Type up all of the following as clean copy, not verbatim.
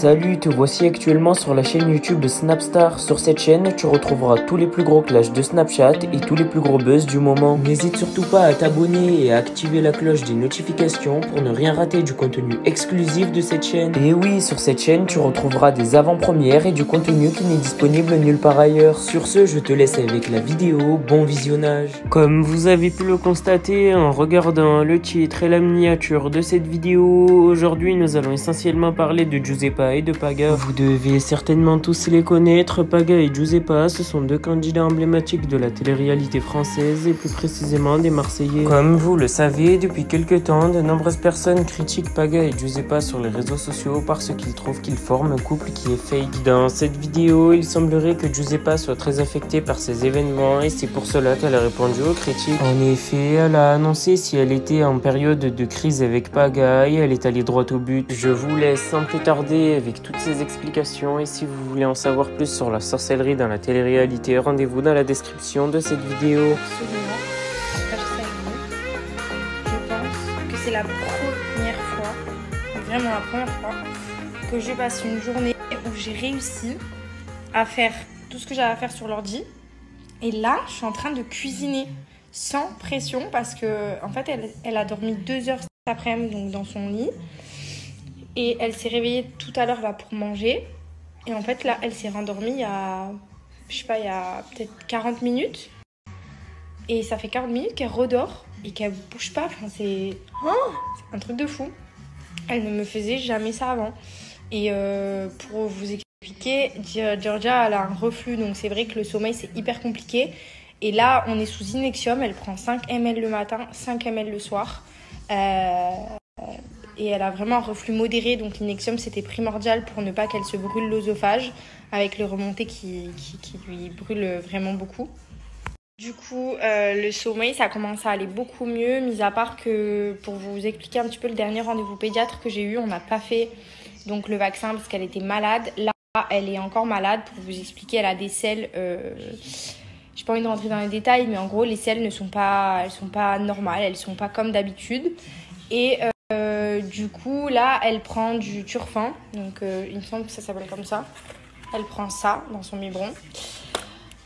Salut, te voici actuellement sur la chaîne YouTube de Snapstar. Sur cette chaîne, tu retrouveras tous les plus gros clashs de Snapchat et tous les plus gros buzz du moment. N'hésite surtout pas à t'abonner et à activer la cloche des notifications pour ne rien rater du contenu exclusif de cette chaîne. Et oui, sur cette chaîne, tu retrouveras des avant-premières et du contenu qui n'est disponible nulle part ailleurs. Sur ce, je te laisse avec la vidéo. Bon visionnage. Comme vous avez pu le constater en regardant le titre et la miniature de cette vidéo, aujourd'hui nous allons essentiellement parler de Giuseppa et de Paga. Vous devez certainement tous les connaître. Paga et Giuseppa, ce sont deux candidats emblématiques de la télé-réalité française et plus précisément des Marseillais. Comme vous le savez, depuis quelques temps, de nombreuses personnes critiquent Paga et Giuseppa sur les réseaux sociaux parce qu'ils trouvent qu'ils forment un couple qui est fake. Dans cette vidéo, il semblerait que Giuseppa soit très affectée par ces événements et c'est pour cela qu'elle a répondu aux critiques. En effet, elle a annoncé si elle était en période de crise avec Paga et elle est allée droit au but. Je vous laisse sans plus tarder avec toutes ces explications et si vous voulez en savoir plus sur la sorcellerie dans la télé-réalité, rendez-vous dans la description de cette vidéo. Absolument, je pense que c'est la première fois, vraiment la première fois, que je passe une journée où j'ai réussi à faire tout ce que j'avais à faire sur l'ordi. Et là, je suis en train de cuisiner sans pression parce que en fait, elle a dormi 2 heures cet après-midi donc dans son lit. Et elle s'est réveillée tout à l'heure là pour manger. Et en fait, là, elle s'est rendormie il y a, je sais pas, il y a peut-être 40 minutes. Et ça fait 40 minutes qu'elle redort et qu'elle bouge pas. Enfin, c'est un truc de fou. Elle ne me faisait jamais ça avant. Et pour vous expliquer, Georgia, elle a un reflux. Donc c'est vrai que le sommeil, c'est hyper compliqué. Et là, on est sous Inexium. Elle prend 5 ml le matin, 5 ml le soir. Et elle a vraiment un reflux modéré, donc l'Inexium c'était primordial pour ne pas qu'elle se brûle l'œsophage avec les remontées qui lui brûlent vraiment beaucoup. Du coup, le sommeil ça commence à aller beaucoup mieux, mis à part que pour vous expliquer un petit peu le dernier rendez-vous pédiatre que j'ai eu, on n'a pas fait donc le vaccin parce qu'elle était malade. Là, elle est encore malade, pour vous expliquer, elle a des selles... J'ai pas envie de rentrer dans les détails, mais en gros, les selles elles sont pas normales, elles sont pas comme d'habitude. Et du coup, là, elle prend du Turfan. Donc, il me semble que ça s'appelle comme ça. Elle prend ça dans son biberon.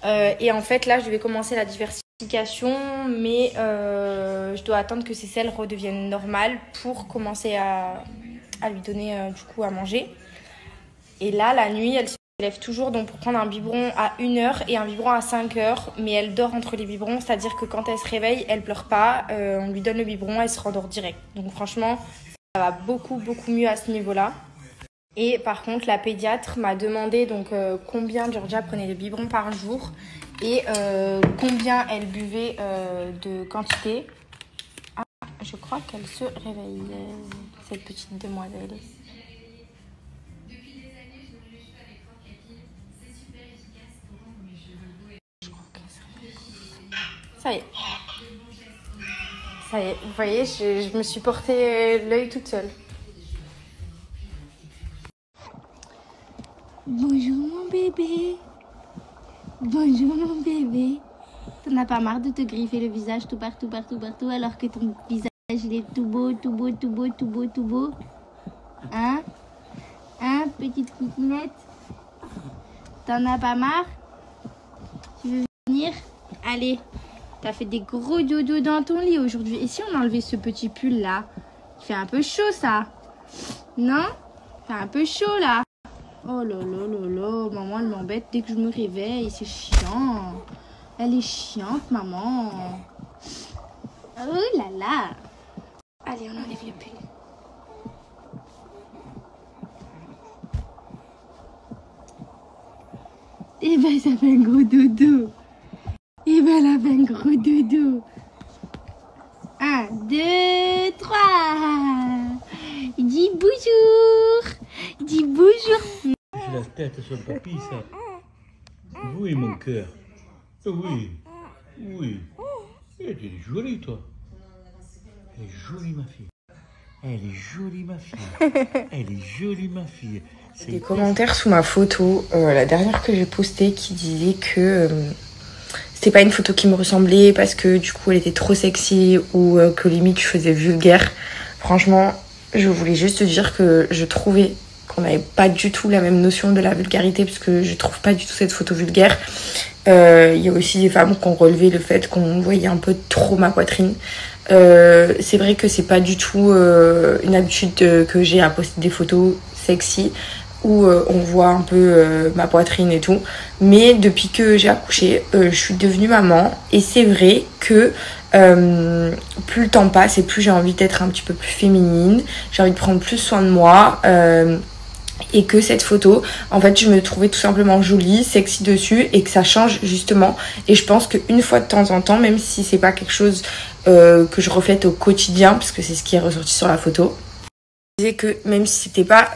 Et en fait, là, je vais commencer la diversification. Mais je dois attendre que ses selles redeviennent normales pour commencer à lui donner du coup à manger. Et là, la nuit, elle se lève toujours donc pour prendre un biberon à 1h et un biberon à 5h. Mais elle dort entre les biberons, c'est-à-dire que quand elle se réveille, elle pleure pas. On lui donne le biberon, elle se rendort direct. Donc franchement, ça va beaucoup mieux à ce niveau-là. Et par contre, la pédiatre m'a demandé donc combien Georgia prenait de biberons par jour et combien elle buvait de quantité. Ah, je crois qu'elle se réveille, cette petite demoiselle. Ça y est. Ça y est, vous voyez, je me suis porté l'œil toute seule. Bonjour mon bébé. Bonjour mon bébé. T'en as pas marre de te griffer le visage tout partout alors que ton visage il est tout beau. Hein? Hein, petite coucounette? T'en as pas marre? Tu veux venir? Allez. T'as fait des gros dodo dans ton lit aujourd'hui. Et si on enlevait ce petit pull là? Il fait un peu chaud ça. Non? Il fait un peu chaud là. Oh là là là là. Maman elle m'embête dès que je me réveille. C'est chiant. Elle est chiante maman. Oh là là. Allez on enlève le pull. Et ben ça fait un gros dodo. Et ben elle a fait un gros dodo. 1, 2, 3. Dis bonjour. Dis bonjour. J'ai la tête sur le papy, ça. Oui, mon cœur. Oui. Oui. Elle est jolie, toi. Elle est jolie, ma fille. Elle est jolie, ma fille. Elle est jolie, ma fille. Des commentaires sous ma photo, la dernière que j'ai postée, qui disait que... c'était pas une photo qui me ressemblait parce que du coup elle était trop sexy ou que limite je faisais vulgaire. Franchement, je voulais juste dire que je trouvais qu'on n'avait pas du tout la même notion de la vulgarité, parce que je trouve pas du tout cette photo vulgaire. Il y a aussi des femmes qui ont relevé le fait qu'on voyait un peu trop ma poitrine. C'est vrai que c'est pas du tout une habitude que j'ai à poster des photos sexy où on voit un peu ma poitrine et tout. Mais depuis que j'ai accouché, je suis devenue maman et c'est vrai que plus le temps passe et plus j'ai envie d'être un petit peu plus féminine, j'ai envie de prendre plus soin de moi. Et que cette photo, en fait, je me trouvais tout simplement jolie, sexy dessus et que ça change justement. Et je pense qu'une fois de temps en temps, même si c'est pas quelque chose que je reflète au quotidien, parce que c'est ce qui est ressorti sur la photo, je disais que même si c'était pas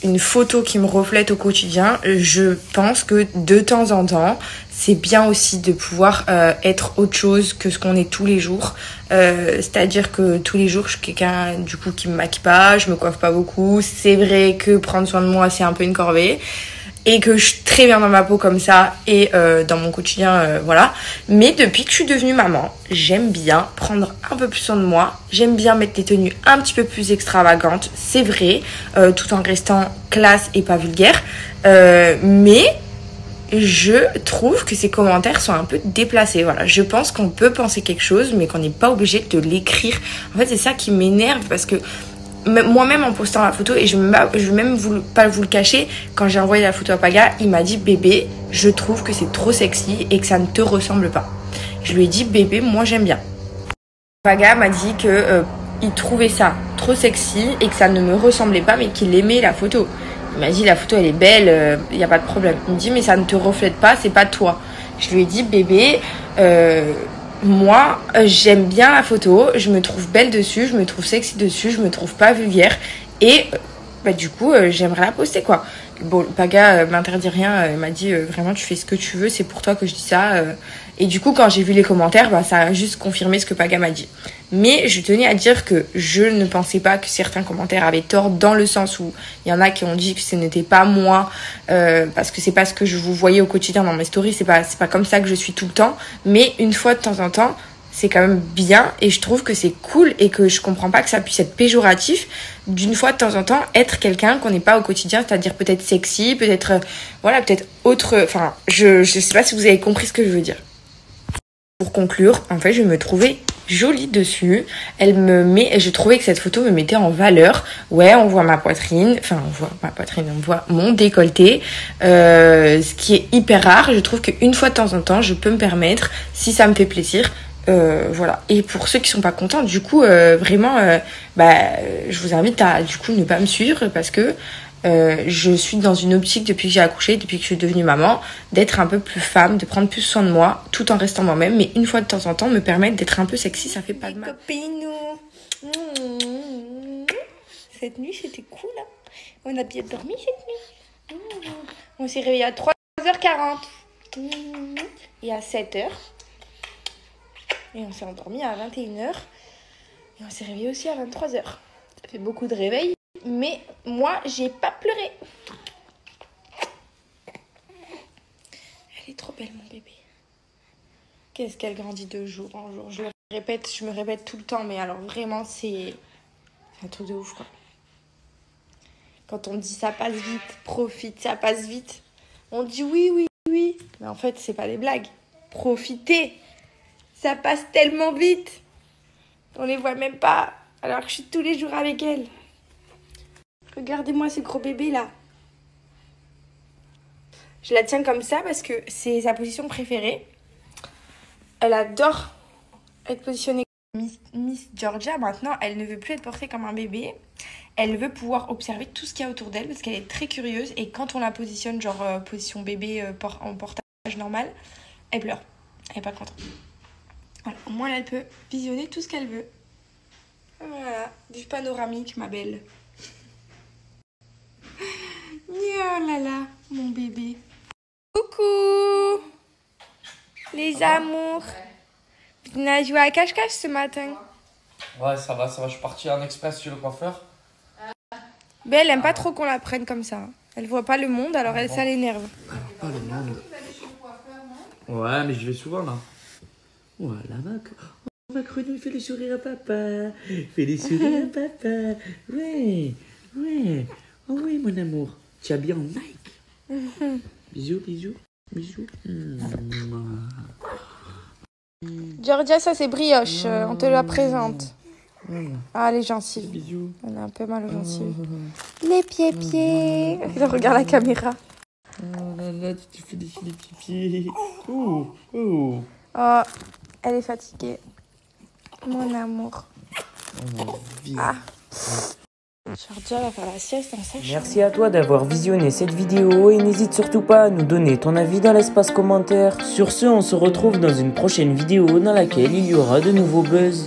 une photo qui me reflète au quotidien, je pense que de temps en temps, c'est bien aussi de pouvoir être autre chose que ce qu'on est tous les jours. C'est-à-dire que tous les jours, je suis quelqu'un du coup qui me maquille pas, je me coiffe pas beaucoup. C'est vrai que prendre soin de moi, c'est un peu une corvée. Et que je suis très bien dans ma peau comme ça et dans mon quotidien, voilà. Mais depuis que je suis devenue maman, j'aime bien prendre un peu plus soin de moi. J'aime bien mettre des tenues un petit peu plus extravagantes, c'est vrai, tout en restant classe et pas vulgaire. Mais je trouve que ces commentaires sont un peu déplacés. Voilà, je pense qu'on peut penser quelque chose, mais qu'on n'est pas obligé de l'écrire. En fait, c'est ça qui m'énerve parce que moi-même en postant la photo, et je vais même pas vous le cacher, quand j'ai envoyé la photo à Paga, il m'a dit bébé, je trouve que c'est trop sexy et que ça ne te ressemble pas. Je lui ai dit bébé, moi j'aime bien. Paga m'a dit que il trouvait ça trop sexy et que ça ne me ressemblait pas, mais qu'il aimait la photo. Il m'a dit la photo elle est belle, y a pas de problème. Il me dit mais ça ne te reflète pas, c'est pas toi. Je lui ai dit bébé, moi, j'aime bien la photo, je me trouve belle dessus, je me trouve sexy dessus, je me trouve pas vulgaire et du coup, j'aimerais la poster quoi. Bon, Paga m'interdit rien, il m'a dit vraiment tu fais ce que tu veux, c'est pour toi que je dis ça. Et du coup, quand j'ai vu les commentaires, ça a juste confirmé ce que Paga m'a dit. Mais je tenais à dire que je ne pensais pas que certains commentaires avaient tort, dans le sens où il y en a qui ont dit que ce n'était pas moi, parce que c'est pas ce que je vous voyais au quotidien dans mes stories, c'est pas comme ça que je suis tout le temps. Mais une fois de temps en temps, c'est quand même bien et je trouve que c'est cool et que je comprends pas que ça puisse être péjoratif d'une fois de temps en temps être quelqu'un qu'on n'est pas au quotidien, c'est-à-dire peut-être sexy, peut-être voilà, peut-être autre, enfin je sais pas si vous avez compris ce que je veux dire. Pour conclure, en fait, je me trouvais jolie dessus. Je trouvais que cette photo me mettait en valeur. Ouais, on voit ma poitrine, on voit mon décolleté, ce qui est hyper rare. Je trouve qu'une fois de temps en temps, je peux me permettre, si ça me fait plaisir. Voilà. Et pour ceux qui sont pas contents, du coup, vraiment, je vous invite à, du coup, ne pas me suivre parce que je suis dans une optique depuis que j'ai accouché, depuis que je suis devenue maman, d'être un peu plus femme, de prendre plus soin de moi, tout en restant moi-même, mais une fois de temps en temps, me permettre d'être un peu sexy, ça fait pas de mal. Cette nuit, c'était cool, hein. On a bien dormi cette nuit. On s'est réveillé à 3h40 et à 7h. Et on s'est endormi à 21h. Et on s'est réveillé aussi à 23h. Ça fait beaucoup de réveils. Mais moi, j'ai pas pleuré. Elle est trop belle, mon bébé. Qu'est-ce qu'elle grandit de jour en jour. Je me répète tout le temps. Mais alors vraiment, c'est un truc de ouf, quoi. Quand on dit ça passe vite, profite, ça passe vite. On dit oui, oui, oui. Mais en fait, c'est pas des blagues. Profitez. Ça passe tellement vite. On les voit même pas. Alors que je suis tous les jours avec elle. Regardez-moi ce gros bébé là. Je la tiens comme ça parce que c'est sa position préférée. Elle adore être positionnée. Miss Georgia, maintenant, elle ne veut plus être portée comme un bébé. Elle veut pouvoir observer tout ce qu'il y a autour d'elle parce qu'elle est très curieuse. Et quand on la positionne, genre position bébé en portage normal, elle pleure. Elle n'est pas contente. Voilà, au moins elle peut visionner tout ce qu'elle veut. Voilà, du panoramique, ma belle. Oh là là, mon bébé. Coucou les amours. On a joué à cache-cache ce matin. Ouais, ça va, je suis parti en express chez le coiffeur. Mais elle aime pas trop qu'on la prenne comme ça. Elle voit pas le monde, alors ça l'énerve. Pas le monde. Ouais, mais je vais souvent là. Voilà, Macron, fais le sourire à papa. Fais le sourire à papa. Ouais. Oui, mon amour. Tu as bien en Nike. Bisous, bisous, bisous. Georgia, ça c'est brioche. On te la présente. Ah, les gencives. Bisous. On a un peu mal aux gencives. Les pieds. Regarde la caméra. Oh là là, tu te fais défiler les pieds. Oh, oh. Oh, elle est fatiguée. Mon amour. Ah. Georgia va faire la sieste dans sa chambre. Merci à toi d'avoir visionné cette vidéo et n'hésite surtout pas à nous donner ton avis dans l'espace commentaire. Sur ce, on se retrouve dans une prochaine vidéo dans laquelle il y aura de nouveaux buzz.